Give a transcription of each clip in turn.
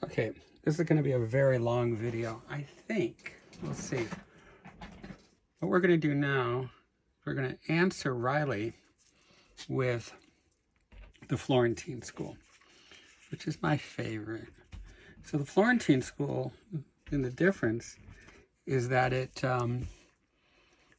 Okay, this is going to be a very long video, I think. We'll see. What we're going to do now, we're going to answer Riley with the Florentine school, which is my favorite. So the Florentine school, and the difference is that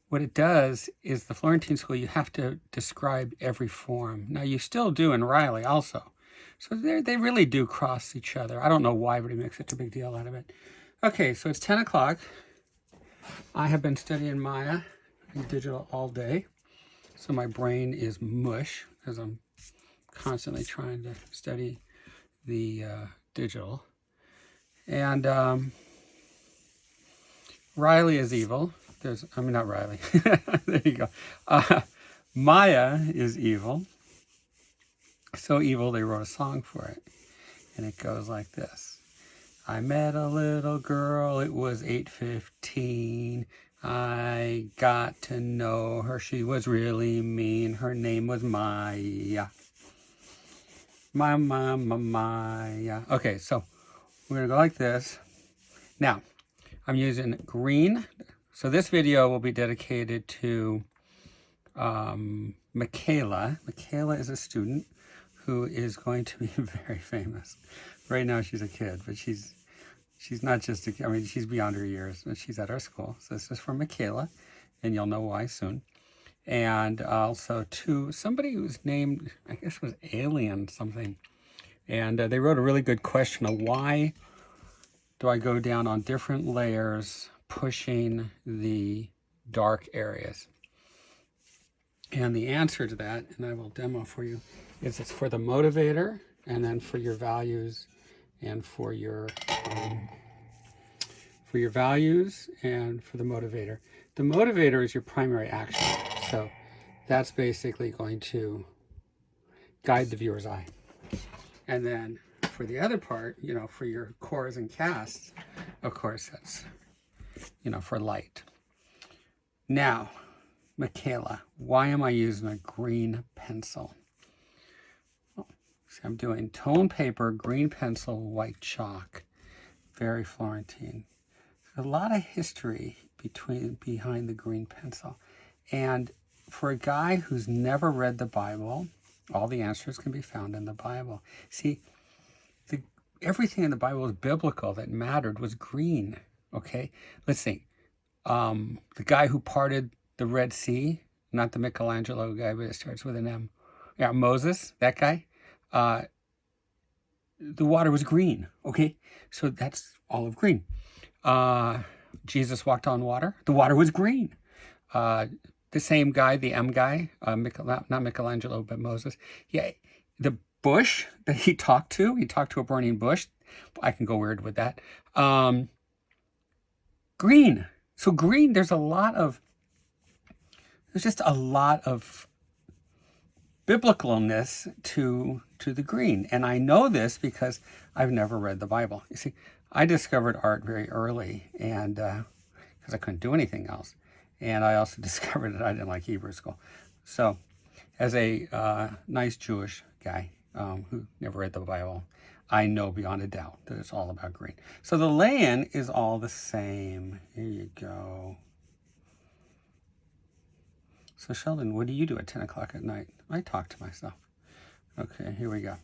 what it does is the Florentine school, you have to describe every form. Now you still do in Riley also. So they really do cross each other. I don't know why, but he makes such a big deal out of it. Okay, so it's 10 o'clock. I have been studying Maya and digital all day. So my brain is mush because I'm constantly trying to study the digital. And Riley is evil. Not Riley. There you go. Maya is evil. So evil they wrote a song for it. And it goes like this. I met a little girl, it was 8:15. I got to know her, she was really mean. Her name was Maya. Maya. Okay, so we're going to go like this. Now, I'm using green. So this video will be dedicated to Michaela. Michaela is a student who is going to be very famous. Right now she's a kid, but she's not just a kid. She's beyond her years. She's at our school. So this is from Michaela, and you'll know why soon. And also to somebody who's named, I guess it was Alien something. And they wrote a really good question of why do I go down on different layers pushing the dark areas? And the answer to that, and I will demo for you, is it's for the motivator and then for your values and for your values and for the motivator. The motivator is your primary action. So that's basically going to guide the viewer's eye. And then for the other part, for your cores and casts, of course, that's, for light. Now, Michaela, why am I using a green pencil? Oh, see, I'm doing tone paper, green pencil, white chalk. Very Florentine. There's a lot of history behind the green pencil. And for a guy who's never read the Bible, all the answers can be found in the Bible. See, everything in the Bible was biblical that mattered was green. Okay, let's see. The guy who parted the Red Sea, not the Michelangelo guy, but it starts with an M. Yeah, Moses, that guy. The water was green. Okay, so that's olive green. Jesus walked on water. The water was green. The same guy, the M guy, not Michelangelo, but Moses. Yeah, the bush that he talked to a burning bush. I can go weird with that. Green. So green, there's just a lot of biblicalness to the green. And I know this because I've never read the Bible. You see, I discovered art very early and because I couldn't do anything else. And I also discovered that I didn't like Hebrew school. So as a nice Jewish guy who never read the Bible, I know beyond a doubt that it's all about green. So the lay-in is all the same. Here you go. So Sheldon, what do you do at 10 o'clock at night? I talk to myself. Okay, here we go.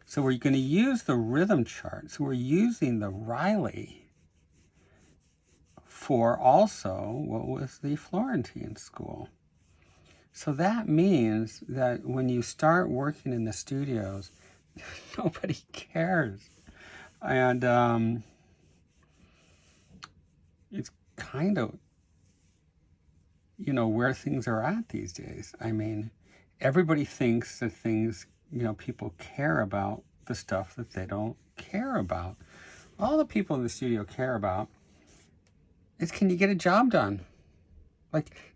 So we're going to use the rhythm chart. So we're using the Riley for also what was the Florentine school. So that means that when you start working in the studios, nobody cares. And it's kind of, where things are at these days. Everybody thinks that people care about the stuff that they don't care about. All the people in the studio care about is, can you get a job done?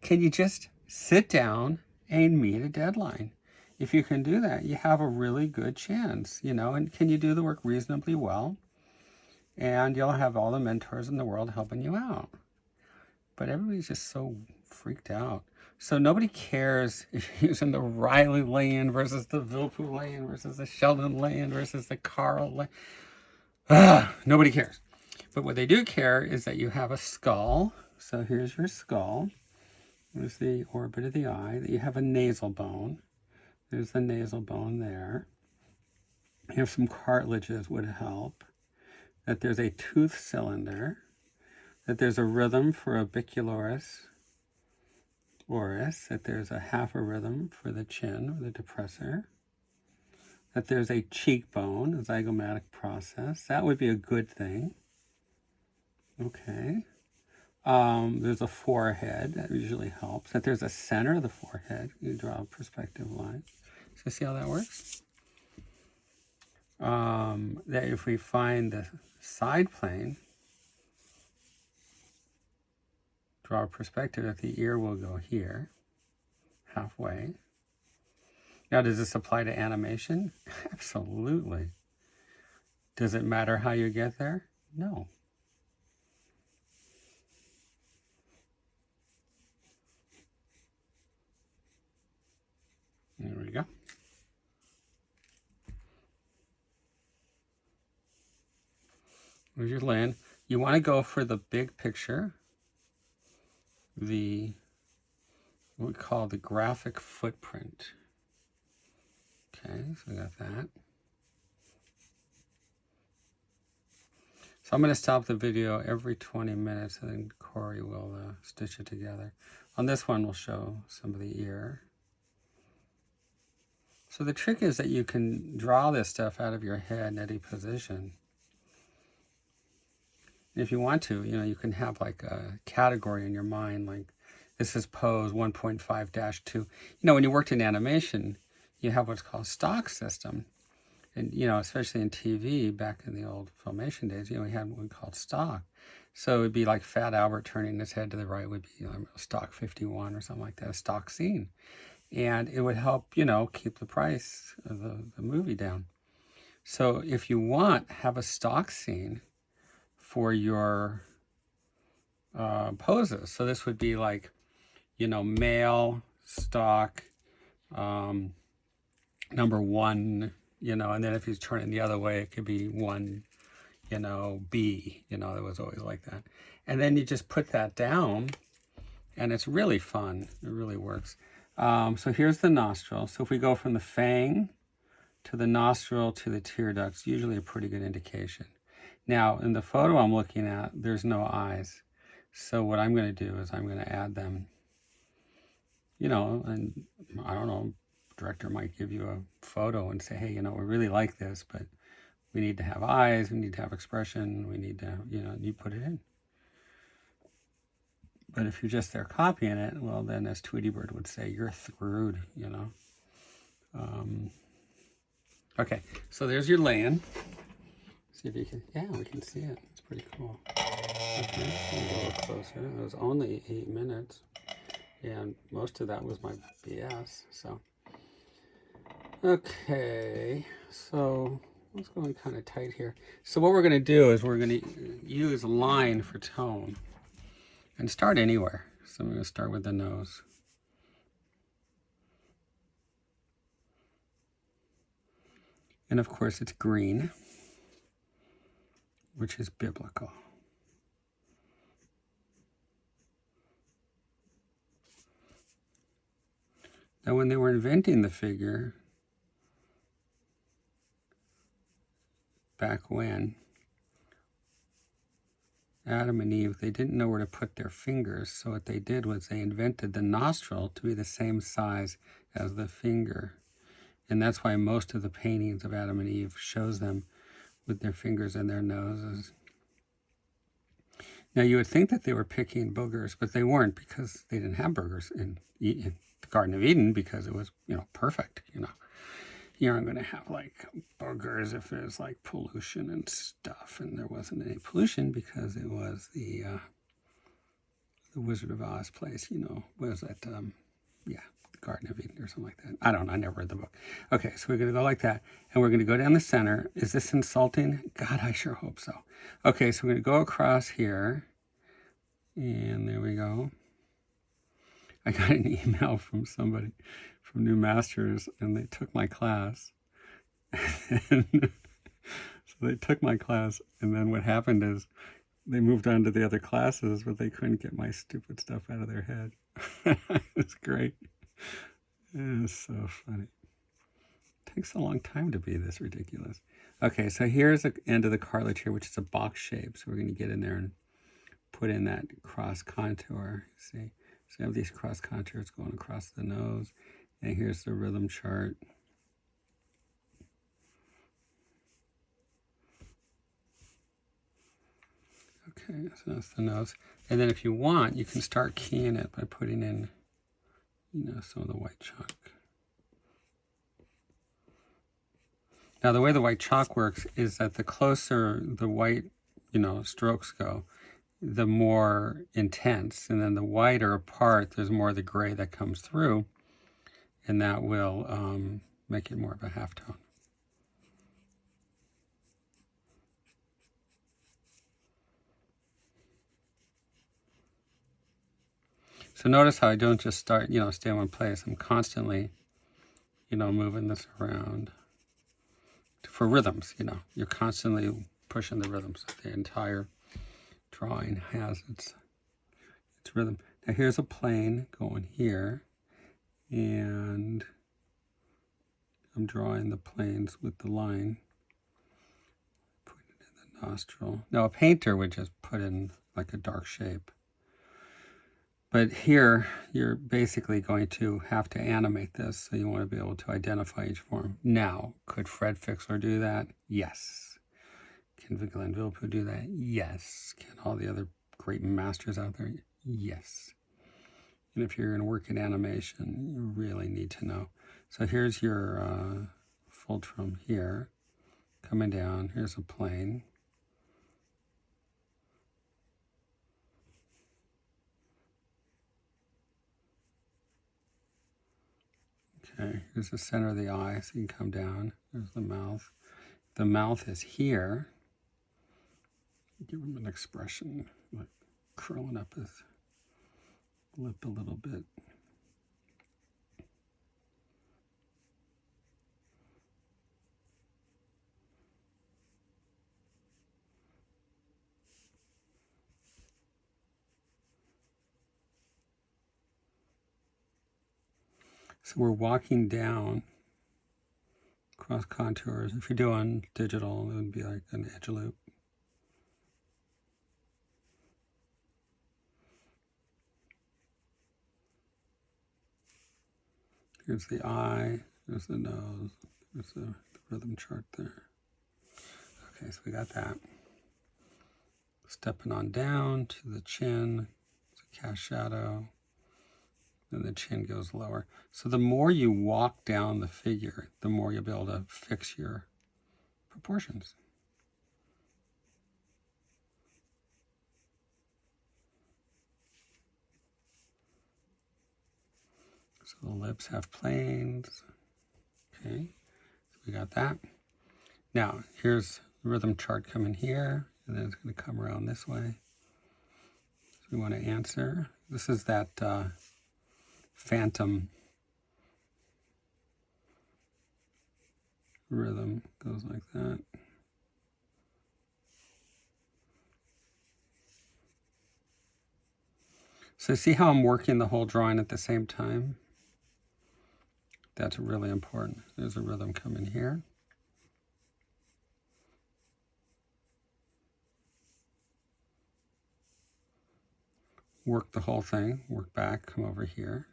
Can you just sit down and meet a deadline? If you can do that, you have a really good chance, and can you do the work reasonably well? And you'll have all the mentors in the world helping you out. But everybody's just so freaked out. So nobody cares if you're using the Riley lay-in versus the Vilpu lay-in versus the Sheldon lay-in versus the Carl lay-in. Nobody cares. But what they do care is that you have a skull. So here's your skull. There's the orbit of the eye. That you have a nasal bone. There's the nasal bone there. You have some cartilages would help. That there's a tooth cylinder. That there's a rhythm for orbicularis oris. That there's a half a rhythm for the chin or the depressor. That there's a cheekbone, a zygomatic process. That would be a good thing. Okay. There's a forehead. That usually helps. That there's a center of the forehead. You draw a perspective line. So see how that works? That if we find the side plane, draw a perspective, that the ear will go here, halfway. Now, does this apply to animation? Absolutely. Does it matter how you get there? No. There we go. There's your land. You want to go for the big picture, what we call the graphic footprint. Okay, so we got that. So I'm going to stop the video every 20 minutes and then Corey will stitch it together. On this one, we'll show some of the ear. So the trick is that you can draw this stuff out of your head in any position. And if you want to, you can have like a category in your mind, like this is pose 1.5-2. When you worked in animation, you have what's called stock system. And, especially in TV, back in the old filmation days, we had what we called stock. So it would be like Fat Albert turning his head to the right would be stock 51 or something like that, a stock scene. And it would help, keep the price of the movie down. So if you want, have a stock scene for your poses. So this would be like, male, stock, number 1, and then if he's turning the other way, it could be 1, B, it was always like that. And then you just put that down, and it's really fun. It really works. So here's the nostril. So if we go from the fang to the nostril to the tear ducts, usually a pretty good indication. Now, in the photo I'm looking at, there's no eyes. So what I'm going to do is I'm going to add them, and I don't know, director might give you a photo and say, hey, we really like this, but we need to have eyes, we need to have expression, we need to, you put it in. But if you're just there copying it, well, then as Tweety Bird would say, you're screwed, Okay, so there's your land. See if you can, we can see it. It's pretty cool. Okay, a little closer. It was only 8 minutes, and most of that was my BS, so. Okay, so let's go in kind of tight here. So what we're going to do is we're going to use line for tone and start anywhere. So I'm going to start with the nose. And of course it's green, which is biblical. Now when they were inventing the figure, back when, Adam and Eve, they didn't know where to put their fingers, so what they did was they invented the nostril to be the same size as the finger. And that's why most of the paintings of Adam and Eve shows them with their fingers in their noses. Now you would think that they were picking boogers, but they weren't, because they didn't have boogers in the Garden of Eden, because it was, perfect, You aren't going to have like boogers if there's like pollution and stuff, and there wasn't any pollution because it was the Wizard of Oz place, was that, the Garden of Eden or something like that. I don't know, I never read the book. Okay, so we're going to go like that, and we're going to go down the center. Is this insulting? God, I sure hope so. Okay, so we're going to go across here, and there we go. I got an email from somebody from New Masters, and they took my class. So So they took my class, and then what happened is they moved on to the other classes, but they couldn't get my stupid stuff out of their head. It's great. It's so funny. It takes a long time to be this ridiculous. Okay, so here's the end of the cartilage here, which is a box shape. So we're going to get in there and put in that cross contour. See, so you have these cross contours going across the nose, and here's the rhythm chart. Okay, so that's the nose. And then if you want, you can start keying it by putting in, some of the white chalk. Now, the way the white chalk works is that the closer the white, strokes go, the more intense. And then the wider apart, there's more of the gray that comes through. And that will make it more of a halftone. So notice how I don't just start, stay in one place. I'm constantly, moving this around. For rhythms, you're constantly pushing the rhythms. The entire drawing has its rhythm. Now here's a plane going here, and I'm drawing the planes with the line. Put it in the nostril. Now a painter would just put in like a dark shape. But here, you're basically going to have to animate this, so you want to be able to identify each form. Now, could Fred Fixler do that? Yes. Can Glenn Villepeu do that? Yes. Can all the other great masters out there? Yes. And if you're going to work in animation, you really need to know. So here's your fulcrum here, coming down. Here's a plane. Okay, here's the center of the eye, so you can come down. There's the mouth. The mouth is here. Give him an expression, like curling up his lip a little bit. So we're walking down cross contours. If you're doing digital, it would be like an edge loop. Here's the eye, there's the nose, there's the rhythm chart there. Okay, so we got that. Stepping on down to the chin, it's a cast shadow. Then the chin goes lower. So the more you walk down the figure, the more you'll be able to fix your proportions. So the lips have planes. Okay, so we got that. Now, here's the rhythm chart coming here, and then it's going to come around this way. So we want to answer. This is that phantom rhythm, goes like that. So see how I'm working the whole drawing at the same time? That's really important. There's a rhythm coming here. Work the whole thing, work back, come over here.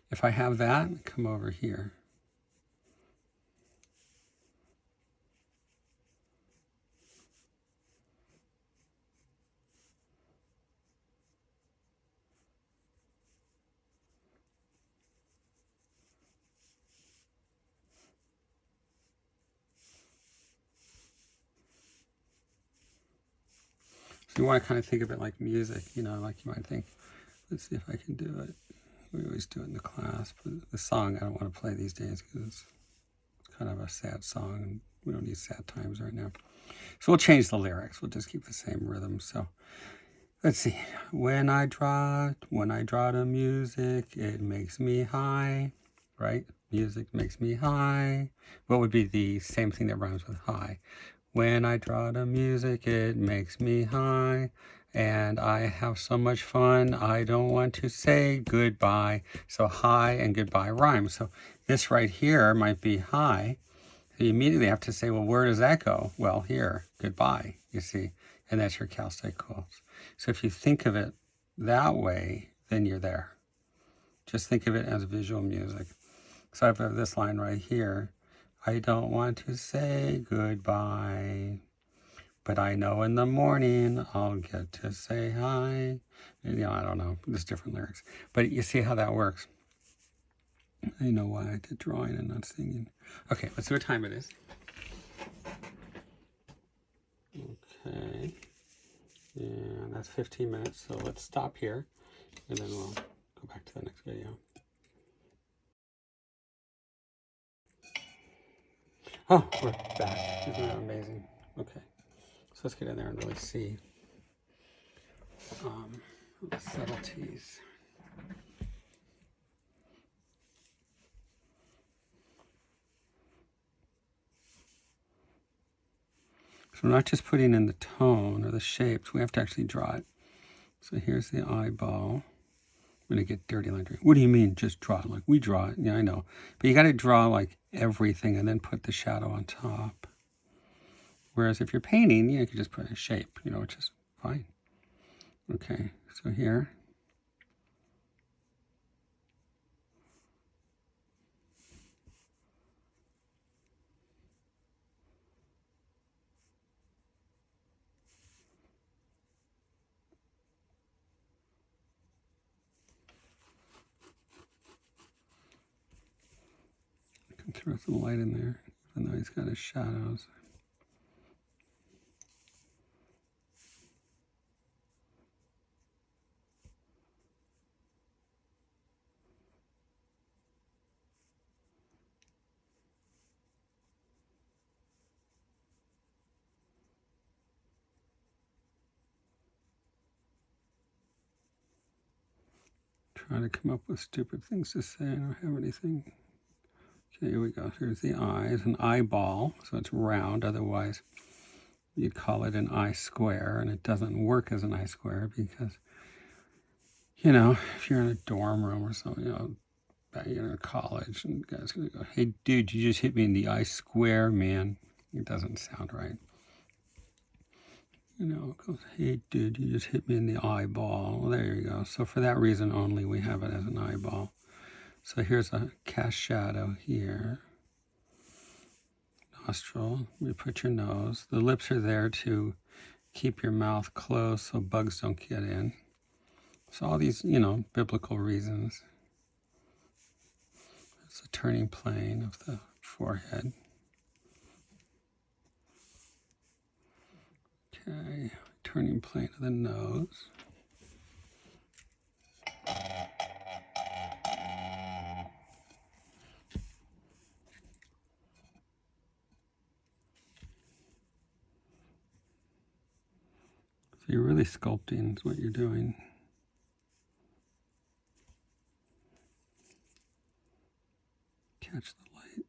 If I have that, come over here. So you want to kind of think of it like music, like you might think, let's see if I can do it. We always do it in the class, but the song I don't want to play these days because it's kind of a sad song, and we don't need sad times right now. So we'll change the lyrics. We'll just keep the same rhythm. So Let's see. When I draw the music, it makes me high, right? Music makes me high. What would be the same thing that rhymes with high? When I draw the music, it makes me high. And I have so much fun, I don't want to say goodbye. So high and goodbye rhyme. So this right here might be high. So you immediately have to say, well, where does that go? Well, here, goodbye, you see. And that's your calcite quotes. So if you think of it that way, then you're there. Just think of it as visual music. So I have this line right here. I don't want to say goodbye, but I know in the morning I'll get to say hi. And, I don't know, there's different lyrics. But you see how that works. I know why I did drawing and not singing. Okay, let's see what time it is. Okay. And that's 15 minutes, so let's stop here, and then we'll go back to the next video. Oh, we're back. Isn't that amazing? Okay, so let's get in there and really see the subtleties. So we're not just putting in the tone or the shapes, we have to actually draw it. So here's the eyeball. I'm going to get dirty laundry. What do you mean, just draw it? Like, we draw it. Yeah, I know. But you got to draw, like, everything and then put the shadow on top. Whereas if you're painting, you can just put a shape, which is fine. Okay, so here. I can throw some light in there, even though he's got his shadows. Trying to come up with stupid things to say. I don't have anything. Okay, here we go. Here's the eyes, an eyeball, so it's round. Otherwise, you'd call it an eye square, and it doesn't work as an eye square because, if you're in a dorm room or something, back in college, and the guy's gonna go, "Hey, dude, you just hit me in the eye square, man." It doesn't sound right. It goes, "Hey, dude, you just hit me in the eyeball." Well, there you go. So for that reason only, we have it as an eyeball. So here's a cast shadow here. Nostril, you put your nose. The lips are there to keep your mouth closed so bugs don't get in. So all these, biblical reasons. It's the turning plane of the forehead. Okay, turning plane of the nose. So you're really sculpting is what you're doing. Catch the light.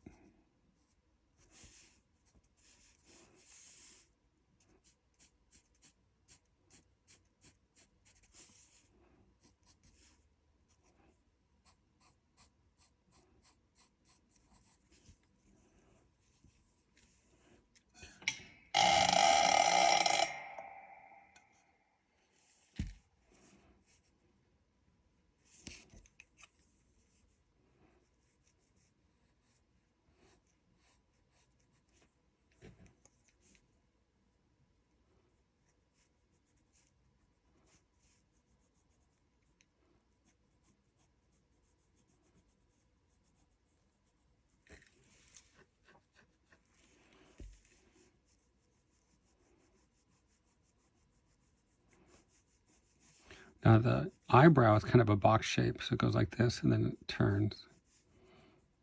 Now the eyebrow is kind of a box shape, so it goes like this and then it turns.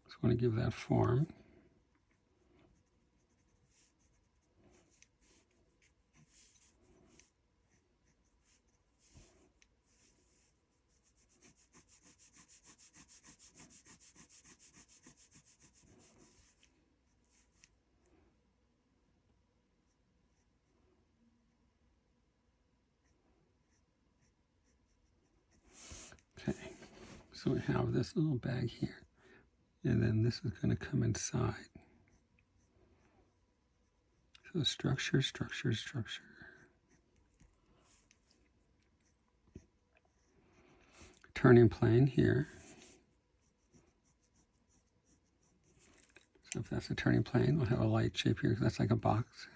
Just want to give that form. So we have this little bag here, and then this is going to come inside. So structure, structure, structure. Turning plane here. So if that's a turning plane, we'll have a light shape here because that's like a box.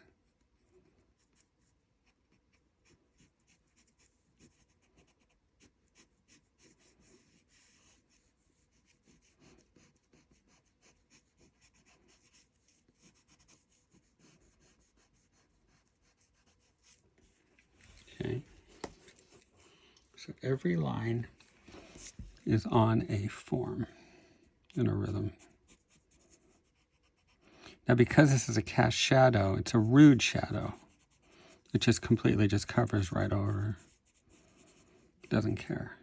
Okay. So every line is on a form in a rhythm. Now because this is a cast shadow, it's a rude shadow. It just completely just covers right over. Doesn't care.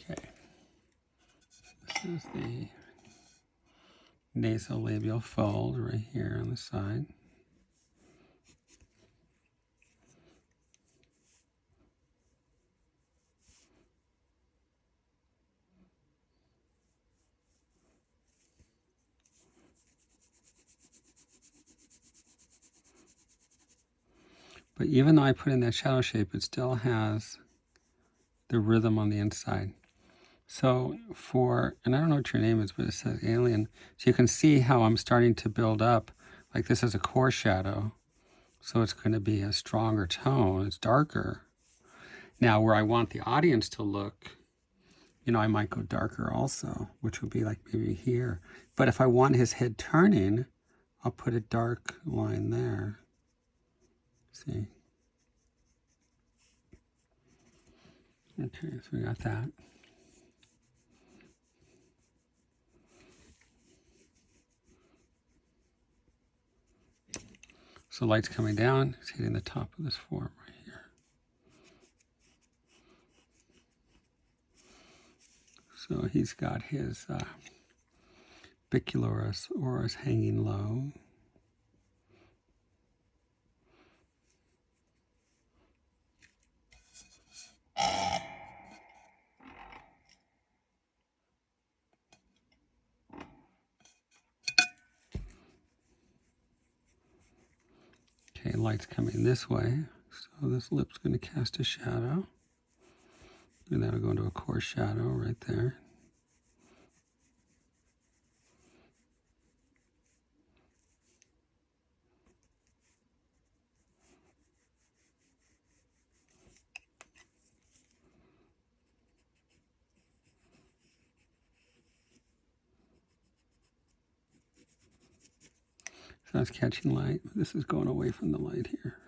Okay. This is the nasolabial fold right here on the side. But even though I put in that shadow shape, it still has the rhythm on the inside. So and I don't know what your name is, but it says alien. So you can see how I'm starting to build up. Like this is a core shadow. So it's going to be a stronger tone. It's darker. Now where I want the audience to look, I might go darker also, which would be like maybe here. But if I want his head turning, I'll put a dark line there. See? Okay, so we got that. So light's coming down, it's hitting the top of this form right here. So he's got his bicularis oris hanging low. Okay, light's coming this way, so this lip's going to cast a shadow. And that'll go into a core shadow right there. So that's catching light. This is going away from the light here.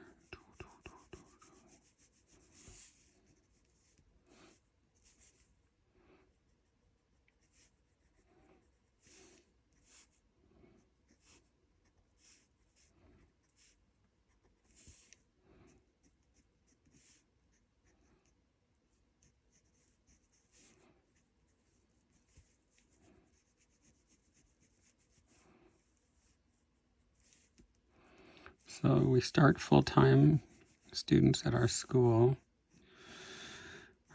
So we start full-time students at our school.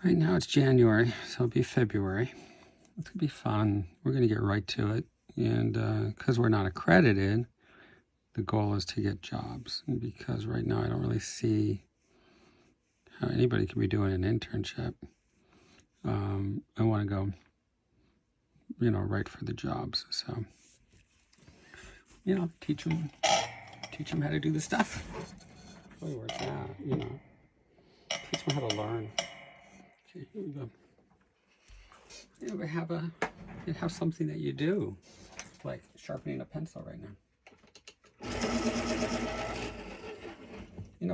Right now it's January, so it'll be February. It's gonna be fun. We're gonna get right to it. And because we're not accredited, the goal is to get jobs. And because right now I don't really see how anybody can be doing an internship. I want to go, right for the jobs. So, teach them how to do the stuff. Really where it's at, teach them how to learn. Okay, here we go. But have something that you do, like sharpening a pencil right now.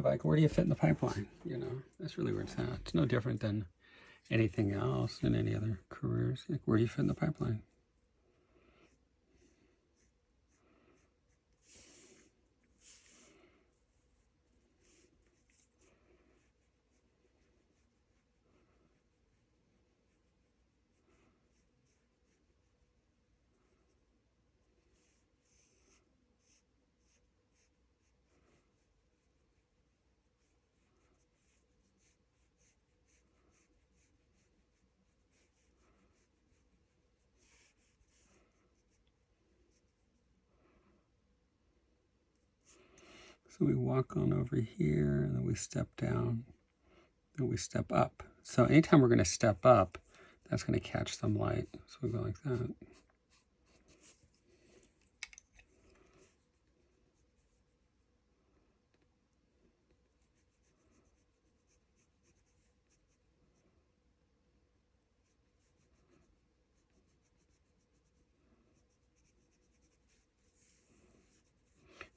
Like where do you fit in the pipeline? That's really where it's at. It's no different than anything else in any other careers. Like where do you fit in the pipeline? So we walk on over here, and then we step down, and we step up. So anytime we're going to step up, that's going to catch some light. So we go like that.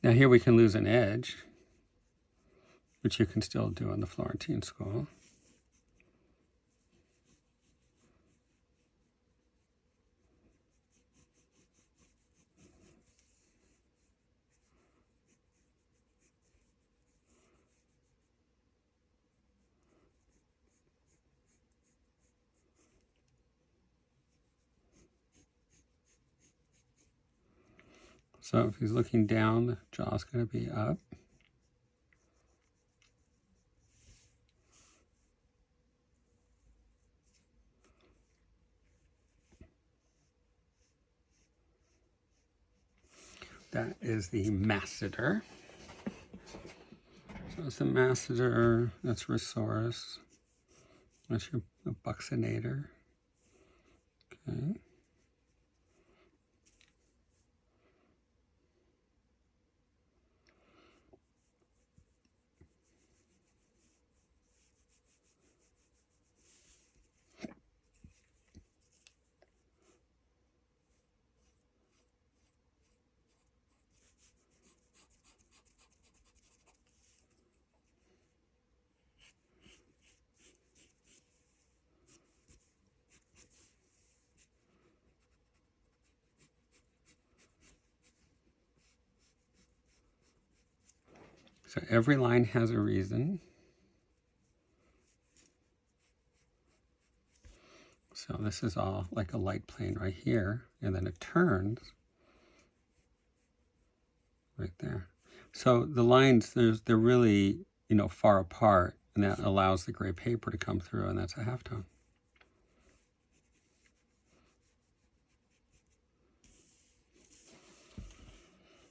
Now here we can lose an edge, which you can still do in the Florentine school. So if he's looking down, the jaw's going to be up. That is the masseter. So it's the masseter, that's Rhesaurus. That's your buccinator. Okay. So every line has a reason. So this is all like a light plane right here, and then it turns right there. So the lines, they're really, far apart, and that allows the gray paper to come through, and that's a halftone.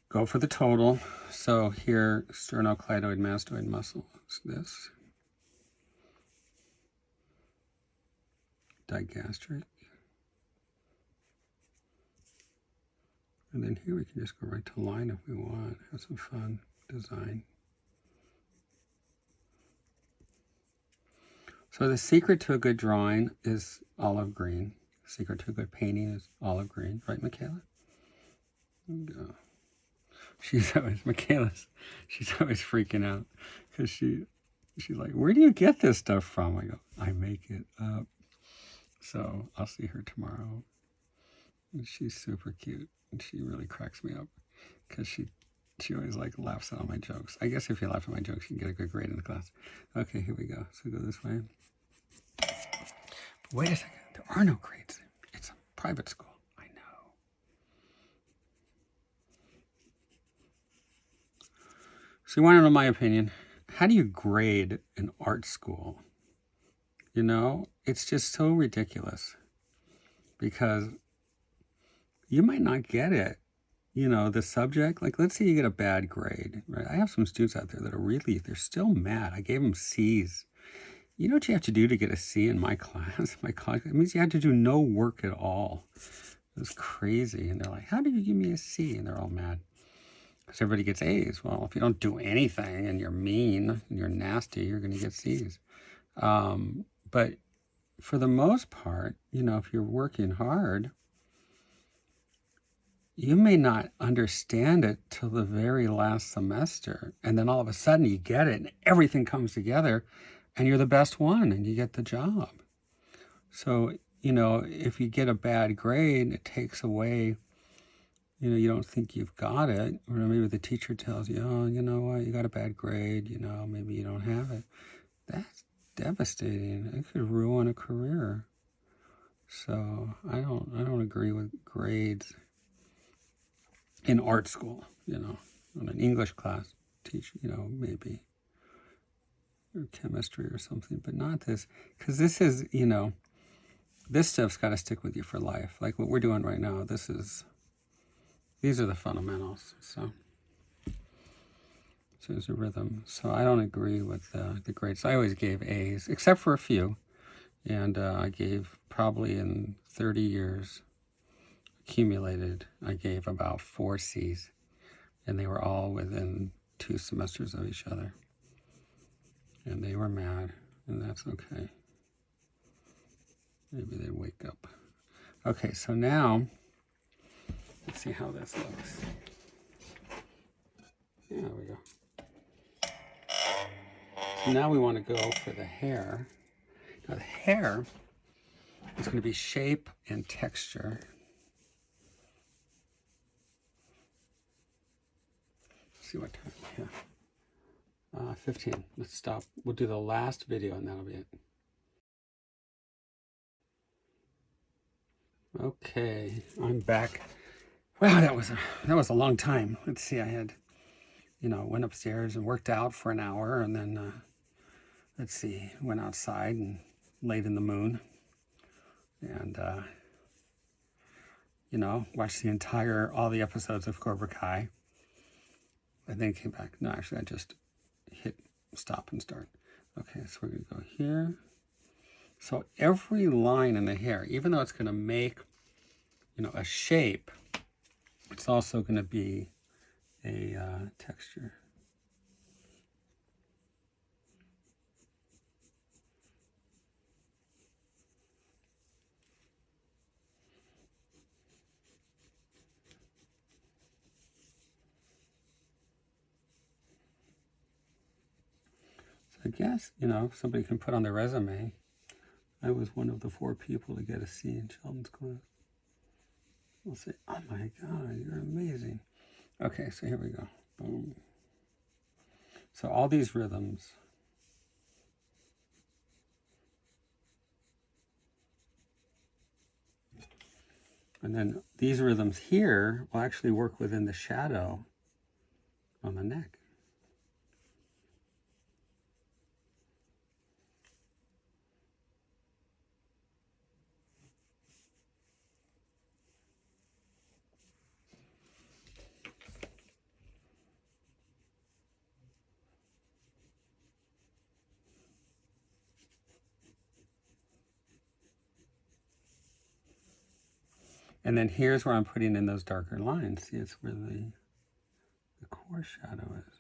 Go for the total. So here, sternocleidoid mastoid muscle is this. Digastric. And then here we can just go right to line if we want. Have some fun design. So the secret to a good drawing is olive green. The secret to a good painting is olive green. Right, Michaela? Go. She's always freaking out because she's like, where do you get this stuff from? I go, I make it up. So I'll see her tomorrow. And she's super cute, and she really cracks me up because she always laughs at all my jokes. I guess if you laugh at my jokes, you can get a good grade in the class. Okay, here we go. So go this way. But wait a second, there are no grades. It's a private school. I know. So you want to know my opinion? How do you grade an art school? It's just so ridiculous because you might not get it. The subject, let's say you get a bad grade, right? I have some students out there that they're still mad. I gave them C's. You know what you have to do to get a C in my class, my college? It means you had to do no work at all. It was crazy. And they're like, how did you give me a C? And they're all mad. Because everybody gets A's. Well, if you don't do anything and you're mean and you're nasty, you're going to get C's. But for the most part, if you're working hard, you may not understand it till the very last semester. And then all of a sudden you get it and everything comes together and you're the best one and you get the job. So, if you get a bad grade, it takes away, you don't think you've got it. Or maybe the teacher tells you, oh, you know what, you got a bad grade, maybe you don't have it. That's devastating. It could ruin a career. So I don't agree with grades in art school, in an English class, teach, maybe, or chemistry or something, but not this, because this is, this stuff's got to stick with you for life. Like what we're doing right now, these are the fundamentals. So there's a rhythm. So I don't agree with the grades. I always gave A's, except for a few. And I gave probably in 30 years accumulated, I gave about 4 C's. And they were all within 2 semesters of each other. And they were mad, and that's okay. Maybe they wake up. Okay, so now, let's see how this looks. There we go. So now we want to go for the hair. Now the hair is going to be shape and texture. Let's see what time, yeah. 15, let's stop. We'll do the last video and that'll be it. Okay, I'm back. Wow, that was a long time. Let's see, I had, went upstairs and worked out for an hour, and then, let's see, went outside and laid in the moon, and, watched all the episodes of Cobra Kai. I then came back. No, actually, I just hit stop and start. Okay, so we're going to go here. So every line in the hair, even though it's going to make, a shape, it's also going to be a texture. So I guess, somebody can put on their resume, I was one of the 4 people to get a C in Sheldon's class. We'll say, oh my God, you're amazing. Okay, so here we go. Boom. So all these rhythms. And then these rhythms here will actually work within the shadow on the neck. And then here's where I'm putting in those darker lines. See, it's where the core shadow is.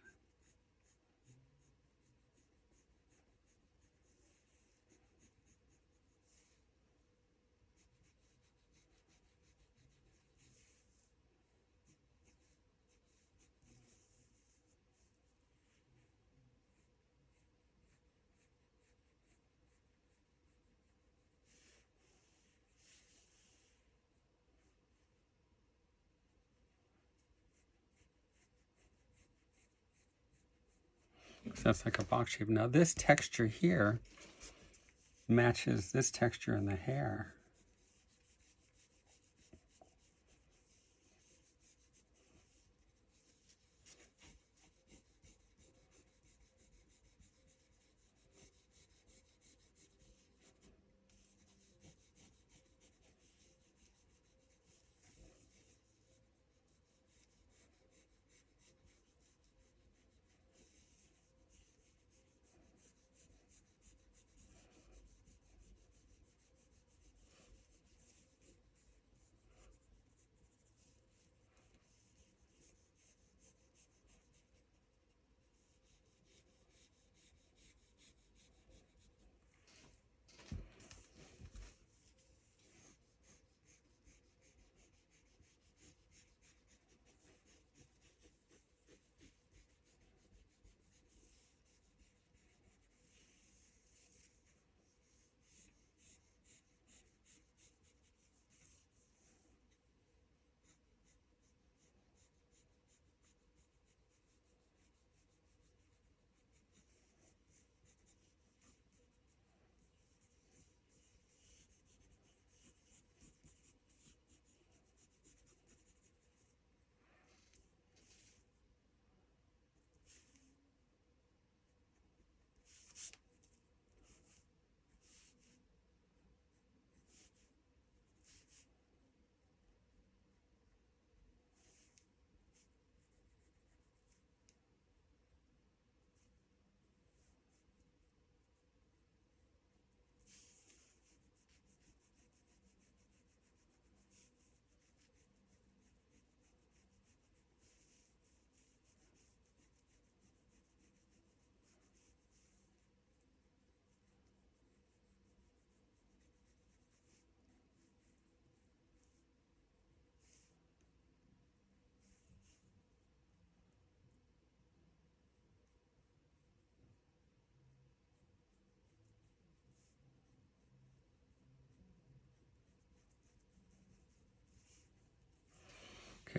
So that's like a box shape. Now this texture here matches this texture in the hair.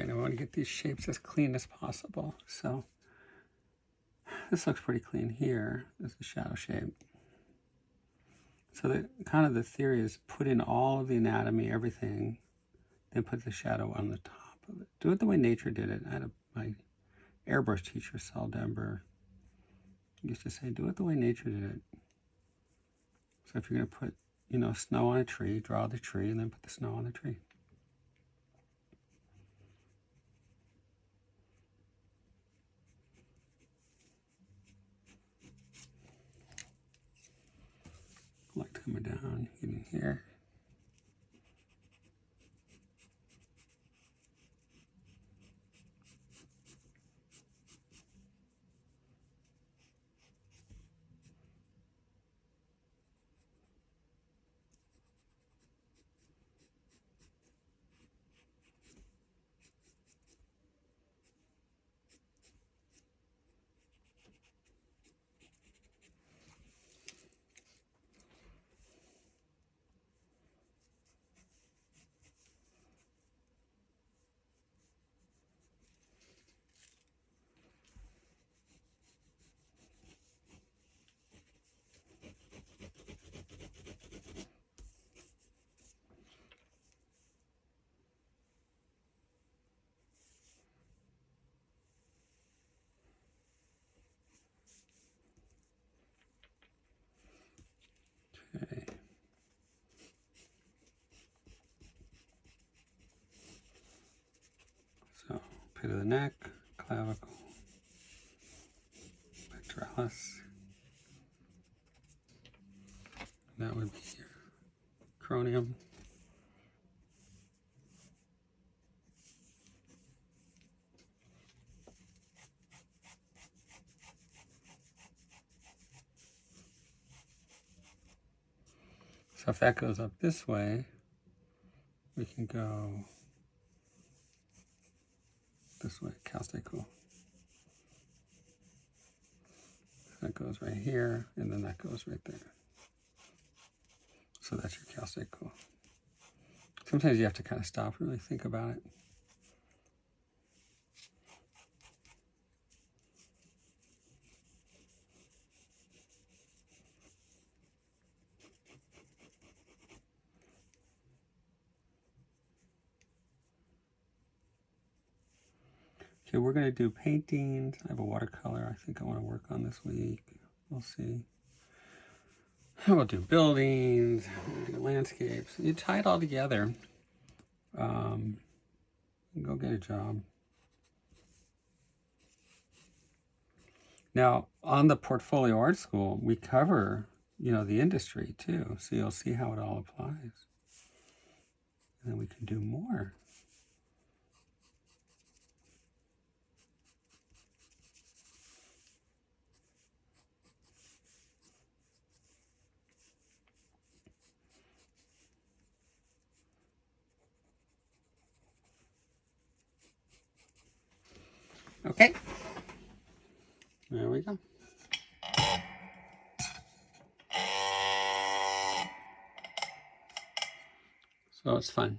Okay, now I want to get these shapes as clean as possible. So this looks pretty clean here. This is the shadow shape. So the theory is put in all of the anatomy, everything, then put the shadow on the top of it. Do it the way nature did it. I had my airbrush teacher, Sheldon Borenstein, used to say, do it the way nature did it. So if you're going to put, you know, snow on a tree, draw the tree and then put the snow on the tree. Light coming down, hitting here. Okay. So, pit of the neck, clavicle, pectoralis. That would be your cranium. So if that goes up this way, we can go this way, calcicle. That goes right here, and then that goes right there. So that's your calcicle. Sometimes you have to kind of stop and really think about it. Okay, we're going to do paintings. I have a watercolor I think I want to work on this week. We'll see. We'll do buildings, we'll do landscapes. You tie it all together. Go get a job. Now, on the Portfolio Art School, we cover, you know, the industry too. So you'll see how it all applies. And then we can do more. Okay. There we go. So it's fun.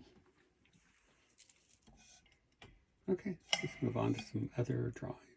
Okay, let's move on to some other drawings.